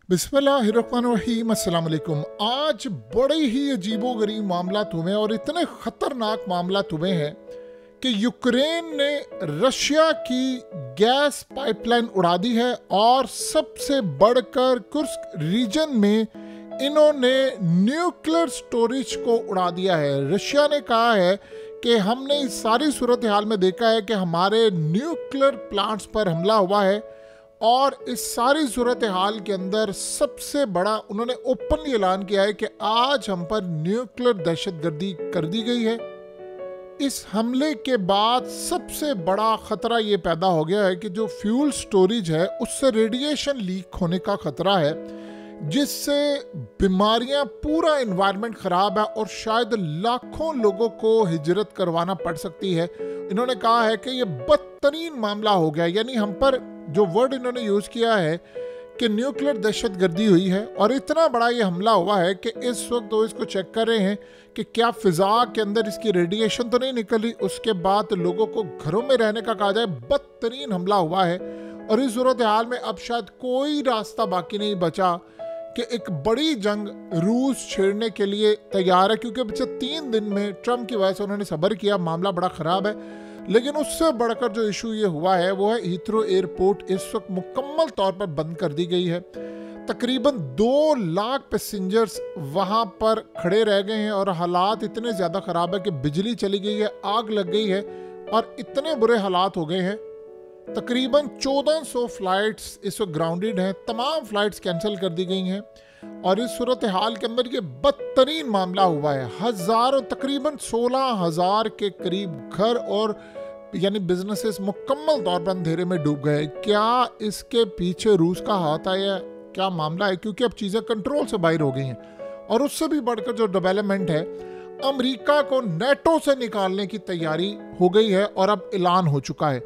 बिस्मिल्लाहिर्रहमानिर्रहीम, अस्सलाम वालेकुम। आज बड़े ही अजीबोगरीब मामलात हुए और इतने ख़तरनाक मामलात हुए हैं कि यूक्रेन ने रशिया की गैस पाइपलाइन उड़ा दी है और सबसे बढ़कर कुर्स्क रीजन में इन्होंने न्यूक्लियर स्टोरेज को उड़ा दिया है। रशिया ने कहा है कि हमने इस सारी सूरत हाल में देखा है कि हमारे न्यूक्लियर प्लांट्स पर हमला हुआ है और इस सारी सूरत हाल के अंदर सबसे बड़ा उन्होंने ओपनली ऐलान किया है कि आज हम पर न्यूक्लियर दहशतगर्दी कर दी गई है। इस हमले के बाद सबसे बड़ा खतरा ये पैदा हो गया है कि जो फ्यूल स्टोरेज है उससे रेडिएशन लीक होने का खतरा है, जिससे बीमारियां, पूरा एनवायरनमेंट खराब है और शायद लाखों लोगों को हिजरत करवाना पड़ सकती है। इन्होंने कहा है कि ये बदतरीन मामला हो गया, यानी हम पर जो वर्ड इन्होंने यूज किया है कि न्यूक्लियर दहशतगर्दी हुई है और इतना बड़ा ये हमला हुआ है कि इस वक्त वो इसको चेक कर रहे हैं कि क्या फिजा के अंदर इसकी रेडिएशन तो नहीं निकल रही, उसके बाद लोगों को घरों में रहने का कहा जाए। बदतरीन हमला हुआ है और इस सूरत हाल में अब शायद कोई रास्ता बाकी नहीं बचा कि एक बड़ी जंग रूस छेड़ने के लिए तैयार है, क्योंकि पिछले 3 दिन में ट्रम्प की वजह से उन्होंने सब्र किया, मामला बड़ा ख़राब है। लेकिन उससे बढ़कर जो इशू ये हुआ है वो है हीथ्रो एयरपोर्ट इस वक्त मुकम्मल तौर पर बंद कर दी गई है। तकरीबन 2 लाख पैसेंजर्स वहाँ पर खड़े रह गए हैं और हालात इतने ज़्यादा ख़राब है कि बिजली चली गई है, आग लग गई है और इतने बुरे हालात हो गए हैं। तकरीबन 1400 फ्लाइट्स इस वक्त ग्राउंडेड हैं, तमाम फ्लाइट्स कैंसिल कर दी गई हैं और इस सूरत हाल के अंदर ये बदतरीन मामला हुआ है। हज़ारों, तकरीबन 16,000 के करीब घर और यानी बिजनेसेस मुकम्मल तौर पर अंधेरे में डूब गए। क्या इसके पीछे रूस का हाथ आया, क्या मामला है? क्योंकि अब चीज़ें कंट्रोल से बाहर हो गई हैं और उससे भी बढ़कर जो डेवलपमेंट है, अमेरिका को नेटो से निकालने की तैयारी हो गई है और अब ऐलान हो चुका है।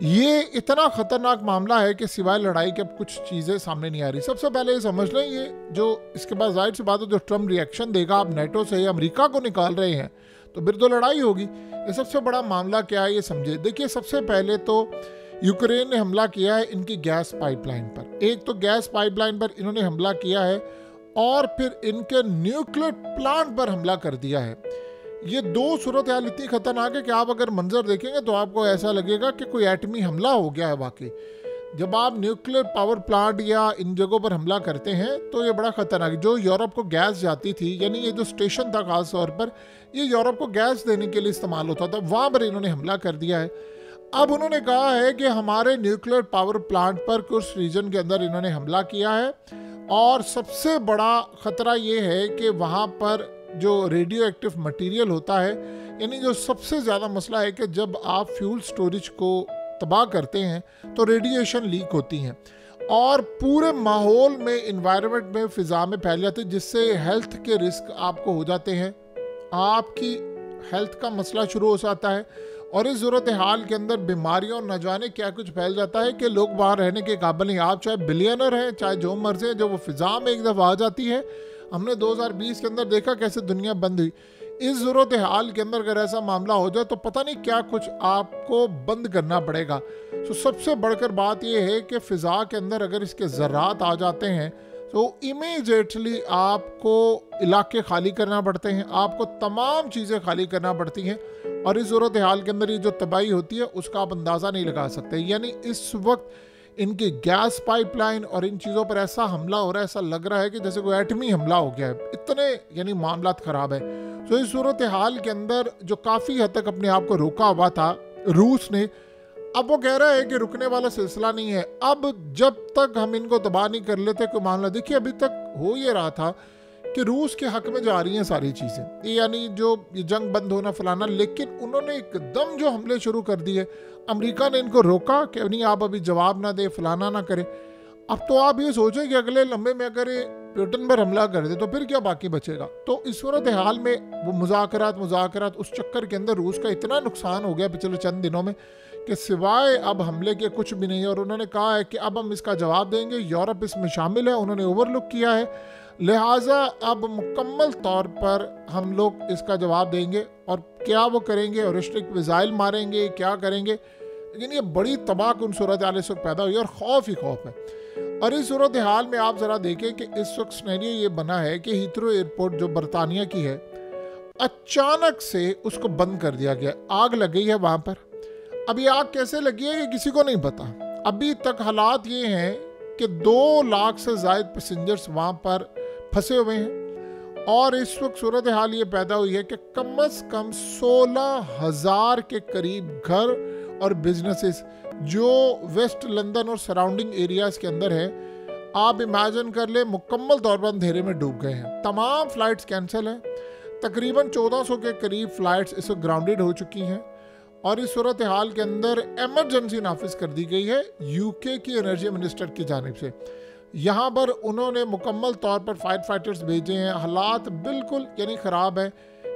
ये इतना खतरनाक मामला है कि सिवाय लड़ाई के अब कुछ चीज़ें सामने नहीं आ रही। सबसे पहले ये समझ लें, ये जो इसके बाद जाहिर सी बात है जो ट्रम्प रिएक्शन देगा, आप नेटो से अमेरिका को निकाल रहे हैं तो फिर तो लड़ाई होगी। ये सबसे बड़ा मामला क्या है ये समझे। देखिए, सबसे पहले तो यूक्रेन ने हमला किया है इनकी गैस पाइपलाइन पर। एक तो गैस पाइपलाइन पर इन्होंने हमला किया है और फिर इनके न्यूक्लियर प्लांट पर हमला कर दिया है। ये 2 सूरत हाल इतनी खतरनाक है कि आप अगर मंजर देखेंगे तो आपको ऐसा लगेगा कि कोई एटमी हमला हो गया है। वाकई जब आप न्यूक्लियर पावर प्लांट या इन जगहों पर हमला करते हैं तो ये बड़ा खतरनाक। जो यूरोप को गैस जाती थी, यानी ये जो स्टेशन था खास तौर पर, ये यूरोप को गैस देने के लिए इस्तेमाल होता था, वहाँ पर इन्होंने हमला कर दिया है। अब उन्होंने कहा है कि हमारे न्यूक्लियर पावर प्लांट पर कुछ रीजन के अंदर इन्होंने हमला किया है और सबसे बड़ा ख़तरा ये है कि वहाँ पर जो रेडियो एक्टिव मटीरियल होता है, यानी जो सबसे ज़्यादा मसला है कि जब आप फ्यूल स्टोरेज को तबाह करते हैं तो रेडिएशन लीक होती हैं और पूरे माहौल में, इन्वायरमेंट में, फ़िज़ा में फैल जाते हैं, जिससे हेल्थ के रिस्क आपको हो जाते हैं, आपकी हेल्थ का मसला शुरू हो जाता है और इस सूरत हाल के अंदर बीमारियों न जाने क्या कुछ फैल जाता है कि लोग बाहर रहने के काबिल नहीं। आप चाहे बिलियनर हैं, चाहे जो मर्जी हैं, जो वो फ़िज़ा में एक दफ़ा आ जाती है। हमने 2020 के अंदर देखा कैसे दुनिया बंद हुई। इस सूरत हाल के अंदर अगर ऐसा मामला हो जाए तो पता नहीं क्या कुछ आपको बंद करना पड़ेगा। तो सबसे बढ़कर बात यह है कि फ़िज़ा के अंदर अगर इसके ज़रात आ जाते हैं तो इमीडिएटली आपको इलाके खाली करना पड़ते हैं, आपको तमाम चीज़ें खाली करना पड़ती हैं और इस सूरत हाल के अंदर ये जो तबाही होती है उसका आप अंदाज़ा नहीं लगा सकते। यानी इस वक्त इनकी गैस पाइपलाइन और इन चीज़ों पर ऐसा हमला हो रहा है, ऐसा लग रहा है कि जैसे कोई एटमी हमला हो गया है। इतने यानी मामलात ख़राब है। तो इस सूरत हाल के अंदर जो काफ़ी हद तक अपने आप को रोका हुआ था रूस ने, अब वो कह रहा है कि रुकने वाला सिलसिला नहीं है। अब जब तक हम इनको तबाह नहीं कर लेते कोई मामला, देखिए अभी तक हो ये रहा था कि रूस के हक में जा रही हैं सारी चीज़ें, यानी जो ये जंग बंद होना फलाना, लेकिन उन्होंने एकदम जो हमले शुरू कर दिए, अमेरिका ने इनको रोका कि नहीं आप अभी जवाब ना दे, फलाना ना करें। अब तो आप ये सोचें कि अगले लम्बे में अगर ब्रिटेन पर हमला कर दे तो फिर क्या बाकी बचेगा। तो इस सूरत हाल में वो मुज़ाकरात उस चक्कर के अंदर रूस का इतना नुकसान हो गया पिछले चंद दिनों में कि सिवाय अब हमले के कुछ भी नहीं। और उन्होंने कहा है कि अब हम इसका जवाब देंगे, यूरोप इसमें शामिल है, उन्होंने ओवरलुक किया है, लिहाजा अब मुकम्मल तौर पर हम लोग इसका जवाब देंगे। और क्या वो करेंगे, और रिस्ट्रिक्ट मिसाइल मारेंगे, क्या करेंगे, लेकिन ये बड़ी तबाहकुन सूरत हाल इस वक्त पैदा हुई और खौफ ही खौफ है। और इस सूरत हाल में आप ज़रा देखें कि इस वक्त सिनेरियो ये बना है कि हीथ्रो एयरपोर्ट जो बरतानिया की है, अचानक से उसको बंद कर दिया गया। आग लग गई है वहाँ पर। अब ये आग कैसे लगी है ये किसी को नहीं पता। अभी तक हालात ये हैं कि 2 लाख से ज़ायद पैसेंजर्स वहाँ पर फंसे हुए हैं और इस वक्त सूरत हाल ये पैदा हुई है कि कम से कम 16,000 के करीब घर और बिजनेसेस जो वेस्ट लंदन और सराउंडिंग एरियाज़ के अंदर है, आप इमेजिन कर ले, मुकम्मल तौर पर अंधेरे में डूब गए हैं। तमाम फ़्लाइट्स कैंसिल हैं। तकरीबन 1400 के करीब फ़्लाइट्स इस वक्त ग्राउंडेड हो चुकी हैं और इस सूरत हाल के अंदर एमरजेंसी नाफिज कर दी गई है यूके की एनर्जी मिनिस्टर की जानिब से। यहाँ पर उन्होंने मुकम्मल तौर पर फाइटर्स भेजे हैं। हालात बिल्कुल यानी ख़राब है,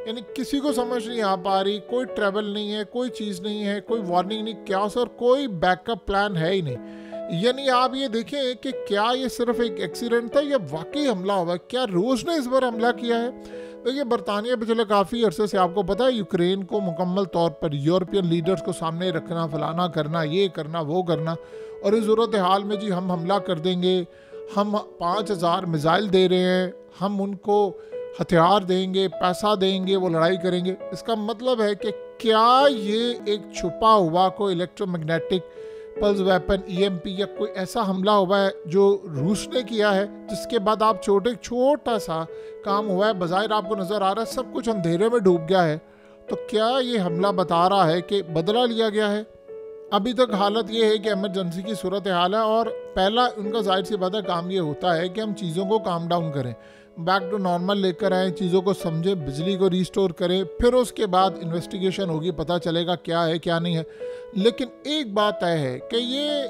यानी किसी को समझ नहीं आ पा रही, कोई ट्रैवल नहीं है, कोई चीज़ नहीं है, कोई वार्निंग नहीं, क्या और कोई बैकअप प्लान है ही नहीं। यानी आप ये देखें कि क्या ये सिर्फ एक एक्सीडेंट था या वाकई हमला हुआ, क्या रूस ने इस बार हमला किया है। देखिए बरतानिया पिछले काफ़ी अरसे से आपको पता है यूक्रेन को मुकम्मल तौर पर यूरोपियन लीडर्स को सामने रखना, फलाना करना, ये करना, वो करना, और इस सूरत हाल में जी हम हमला कर देंगे, हम 5,000 मिसाइल दे रहे हैं, हम उनको हथियार देंगे, पैसा देंगे, वो लड़ाई करेंगे। इसका मतलब है कि क्या ये एक छुपा हुआ कोई इलेक्ट्रोमैग्नेटिक पल्स वेपन EMP या कोई ऐसा हमला हुआ है जो रूस ने किया है, जिसके बाद आप छोटा सा काम हुआ है, बज़ाहिर आपको नज़र आ रहा है सब कुछ अंधेरे में डूब गया है, तो क्या ये हमला बता रहा है कि बदला लिया गया है। अभी तक हालत ये है कि इमरजेंसी की सूरत हाल है और पहला उनका जाहिर सी बात है काम ये होता है कि हम चीज़ों को काम डाउन करें, बैक टू नॉर्मल लेकर आएँ, चीज़ों को समझें, बिजली को रिस्टोर करें, फिर उसके बाद इन्वेस्टिगेशन होगी, पता चलेगा क्या है क्या नहीं है। लेकिन एक बात तय है कि ये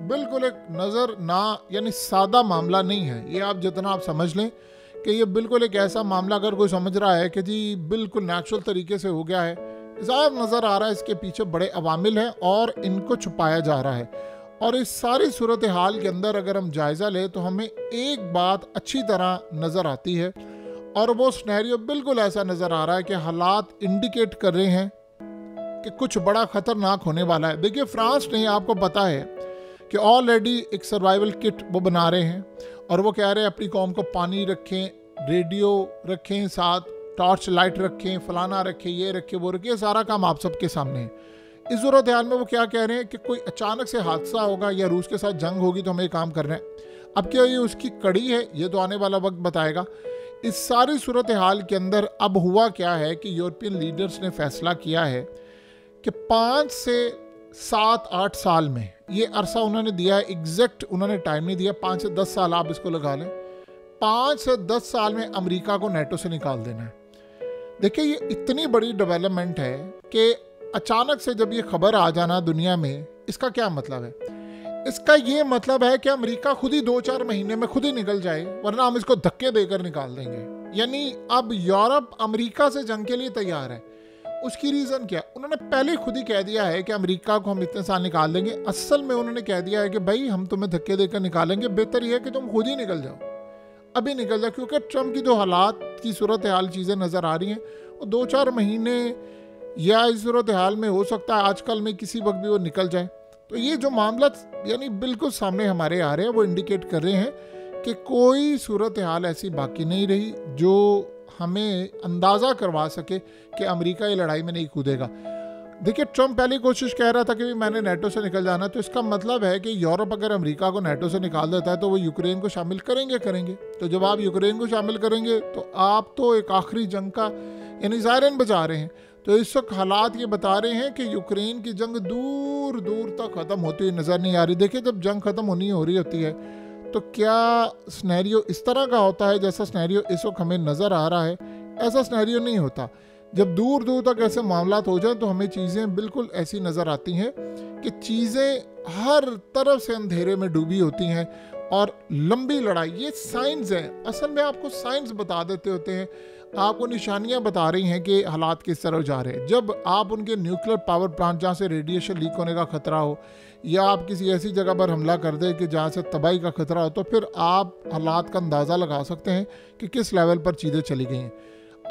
बिल्कुल एक नज़र ना यानी सादा मामला नहीं है। ये आप जितना आप समझ लें कि ये बिल्कुल एक ऐसा मामला अगर कोई समझ रहा है कि जी बिल्कुल नेचुरल तरीके से हो गया है, ज़ाहिर नज़र आ रहा है इसके पीछे बड़े अवामिल हैं और इनको छुपाया जा रहा है। और इस सारी सूरत हाल के अंदर अगर हम जायज़ा लें तो हमें एक बात अच्छी तरह नज़र आती है और वो सिनेरियो बिल्कुल ऐसा नज़र आ रहा है कि हालात इंडिकेट कर रहे हैं कि कुछ बड़ा ख़तरनाक होने वाला है। देखिए फ्रांस ने, आपको पता है कि ऑलरेडी एक सर्वाइवल किट वो बना रहे हैं और वो कह रहे हैं अपनी कौम को पानी रखें, रेडियो रखें, साथ टॉर्च लाइट रखें, फलाना रखें, ये रखें, वो रखें, सारा काम आप सबके सामने है। इस सूरत हाल में वो क्या कह रहे हैं कि कोई अचानक से हादसा होगा या रूस के साथ जंग होगी तो हमें ये काम करना है। अब क्या ये उसकी कड़ी है, ये तो आने वाला वक्त बताएगा। इस सारी सूरत हाल के अंदर अब हुआ क्या है कि यूरोपियन लीडर्स ने फैसला किया है कि 5 से 7-8 साल में, ये अरसा उन्होंने दिया है, एग्जैक्ट उन्होंने टाइम नहीं दिया, 5 से 10 साल आप इसको लगा लें, 5 से 10 साल में अमेरिका को नेटो से निकाल देना है। देखिए ये इतनी बड़ी डेवलपमेंट है कि अचानक से जब ये खबर आ जाना दुनिया में, इसका क्या मतलब है? इसका ये मतलब है कि अमेरिका खुद ही 2-4 महीने में खुद ही निकल जाए, वरना हम इसको धक्के देकर निकाल देंगे। यानी अब यूरोप अमेरिका से जंग के लिए तैयार है। उसकी रीज़न क्या? उन्होंने पहले खुद ही कह दिया है कि अमेरिका को हम इतने साल निकाल देंगे। असल में उन्होंने कह दिया है कि भाई हम तुम्हें धक्के देकर निकालेंगे, बेहतर यह है कि तुम खुद ही निकल जाओ, अभी निकल जाओ। क्योंकि ट्रम्प की जो हालात की सूरत हाल चीज़ें नज़र आ रही हैं, वो 2-4 महीने या इस सूरत हाल में हो सकता है आजकल में किसी वक्त भी वो निकल जाए। तो ये जो मामला यानी बिल्कुल सामने हमारे आ रहे हैं, वो इंडिकेट कर रहे हैं कि कोई सूरत हाल ऐसी बाकी नहीं रही जो हमें अंदाज़ा करवा सके कि अमेरिका ये लड़ाई में नहीं कूदेगा। देखिए ट्रम्प पहली कोशिश कह रहा था कि मैंने नेटो से निकल जाना, तो इसका मतलब है कि यूरोप अगर अमेरिका को नेटो से निकाल देता है तो वो यूक्रेन को शामिल करेंगे। तो जब आप यूक्रेन को शामिल करेंगे तो आप तो एक आखिरी जंग का यानी ज़ायरन बजा रहे हैं। तो इस वक्त हालात ये बता रहे हैं कि यूक्रेन की जंग दूर दूर तक ख़त्म होती हुई नज़र नहीं आ रही। देखिए जब जंग ख़त्म हो रही होती है तो क्या सिनेरियो इस तरह का होता है जैसा सिनेरियो इस वक्त हमें नज़र आ रहा है? ऐसा सिनेरियो नहीं होता। जब दूर दूर तक ऐसे मामलात हो जाए तो हमें चीज़ें बिल्कुल ऐसी नज़र आती हैं कि चीज़ें हर तरफ से अंधेरे में डूबी होती हैं और लंबी लड़ाई, ये साइंस है। असल में आपको साइंस बता देते होते हैं, आपको निशानियां बता रही हैं कि हालात किस तरह जा रहे हैं। जब आप उनके न्यूक्लियर पावर प्लांट जहाँ से रेडिएशन लीक होने का खतरा हो, या आप किसी ऐसी जगह पर हमला कर दें कि जहाँ से तबाही का खतरा हो, तो फिर आप हालात का अंदाज़ा लगा सकते हैं कि किस लेवल पर चीज़ें चली गई हैं।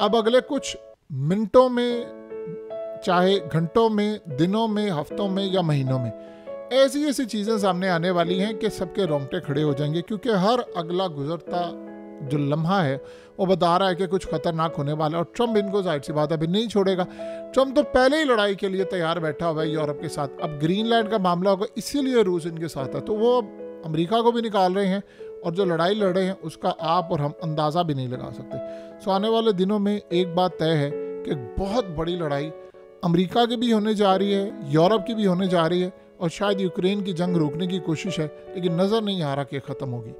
अब अगले कुछ मिनटों में, चाहे घंटों में, दिनों में, हफ्तों में या महीनों में, ऐसी ऐसी चीज़ें सामने आने वाली हैं कि सबके रोंगटे खड़े हो जाएंगे, क्योंकि हर अगला गुजरता जो लम्हा है वो बता रहा है कि कुछ खतरनाक होने वाला है। और ट्रम्प इनको जाहिर सी बात अभी नहीं छोड़ेगा। ट्रम्प तो पहले ही लड़ाई के लिए तैयार बैठा हुआ है यूरोप के साथ। अब ग्रीनलैंड का मामला होगा, इसीलिए रूस इनके साथ है, तो वो अमेरिका को भी निकाल रहे हैं और जो लड़ाई लड़ रहे हैं उसका आप और हम अंदाज़ा भी नहीं लगा सकते। सो आने वाले दिनों में एक बात तय है कि बहुत बड़ी लड़ाई अमेरिका की भी होने जा रही है, यूरोप की भी होने जा रही है, और शायद यूक्रेन की जंग रोकने की कोशिश है, लेकिन नज़र नहीं आ रहा कि ख़त्म होगी।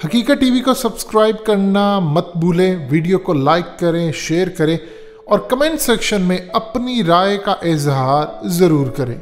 हकीकत टीवी को सब्सक्राइब करना मत भूलें, वीडियो को लाइक करें, शेयर करें और कमेंट सेक्शन में अपनी राय का इजहार ज़रूर करें।